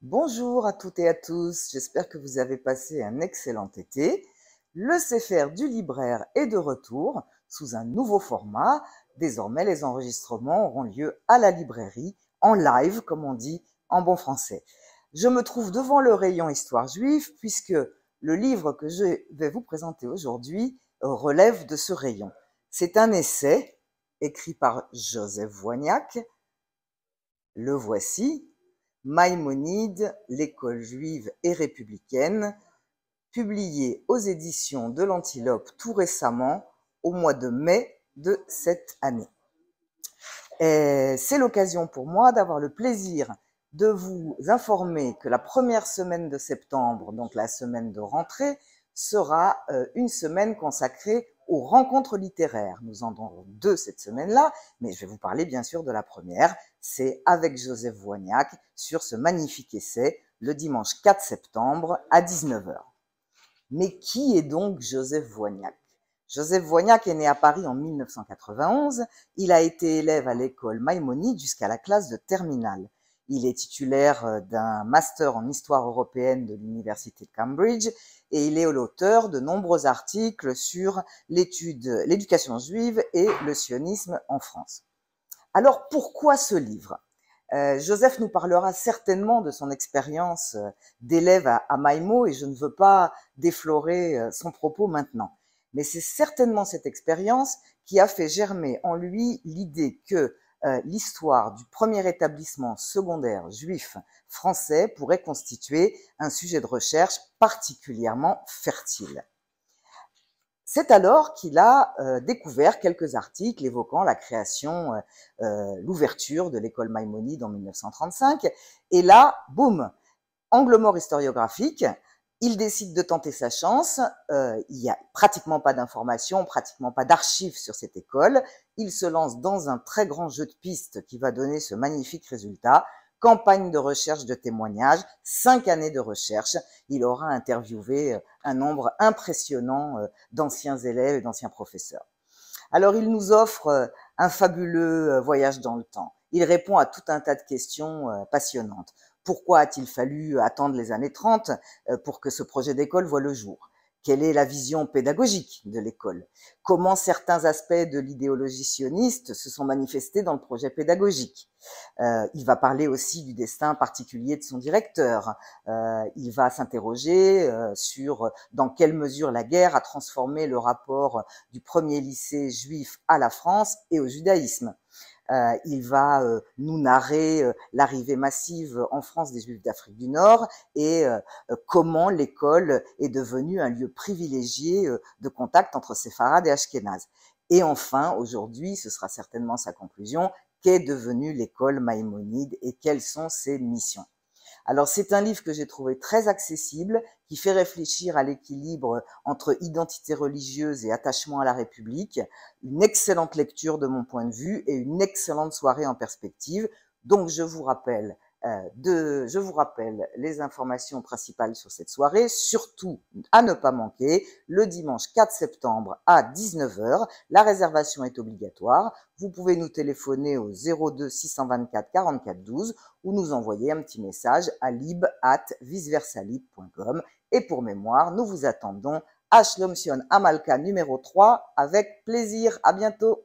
Bonjour à toutes et à tous, j'espère que vous avez passé un excellent été. Le CFR du libraire est de retour sous un nouveau format. Désormais, les enregistrements auront lieu à la librairie, en live, comme on dit en bon français. Je me trouve devant le rayon Histoire juive puisque le livre que je vais vous présenter aujourd'hui relève de ce rayon. C'est un essai écrit par Joseph Voignac. Le voici. Maïmonide, l'école juive et républicaine, publié aux éditions de l'Antilope tout récemment, au mois de mai de cette année. Et c'est l'occasion pour moi d'avoir le plaisir de vous informer que la première semaine de septembre, donc la semaine de rentrée, sera une semaine consacrée aux rencontres littéraires. Nous en aurons deux cette semaine-là, mais je vais vous parler bien sûr de la première. C'est avec Joseph Voignac sur ce magnifique essai le dimanche 4 septembre à 19h. Mais qui est donc Joseph Voignac? Joseph Voignac est né à Paris en 1991. Il a été élève à l'école Maïmonide jusqu'à la classe de terminale. Il est titulaire d'un master en histoire européenne de l'université de Cambridge et il est l'auteur de nombreux articles sur l'éducation juive et le sionisme en France. Alors pourquoi ce livre? Joseph nous parlera certainement de son expérience d'élève à Maïmo et je ne veux pas déflorer son propos maintenant. Mais c'est certainement cette expérience qui a fait germer en lui l'idée que l'histoire du premier établissement secondaire juif français pourrait constituer un sujet de recherche particulièrement fertile. C'est alors qu'il a découvert quelques articles évoquant la création, l'ouverture de l'école Maïmonide en 1935. Et là, boum, angle mort historiographique, il décide de tenter sa chance. Il n'y a pratiquement pas d'informations, pratiquement pas d'archives sur cette école. Il se lance dans un très grand jeu de pistes qui va donner ce magnifique résultat. Campagne de recherche de témoignages, 5 années de recherche. Il aura interviewé un nombre impressionnant d'anciens élèves et d'anciens professeurs. Alors, il nous offre un fabuleux voyage dans le temps. Il répond à tout un tas de questions passionnantes. Pourquoi a-t-il fallu attendre les années 30 pour que ce projet d'école voie le jour? Quelle est la vision pédagogique de l'école? Comment certains aspects de l'idéologie sioniste se sont manifestés dans le projet pédagogique? Il va parler aussi du destin particulier de son directeur. Il va s'interroger sur dans quelle mesure la guerre a transformé le rapport du premier lycée juif à la France et au judaïsme. Il va nous narrer l'arrivée massive en France des Juifs d'Afrique du Nord et comment l'école est devenue un lieu privilégié de contact entre séfarades et ashkénazes. Et enfin, aujourd'hui, ce sera certainement sa conclusion, qu'est devenue l'école Maïmonide et quelles sont ses missions. Alors c'est un livre que j'ai trouvé très accessible, qui fait réfléchir à l'équilibre entre identité religieuse et attachement à la République, une excellente lecture de mon point de vue et une excellente soirée en perspective. Donc je vous rappelle les informations principales sur cette soirée, surtout à ne pas manquer, le dimanche 4 septembre à 19h. La réservation est obligatoire. Vous pouvez nous téléphoner au 02 624 44 12 ou nous envoyer un petit message à lib@viceversalib.com. Et pour mémoire, nous vous attendons à Shlom Sion Amalka numéro 3 avec plaisir. À bientôt.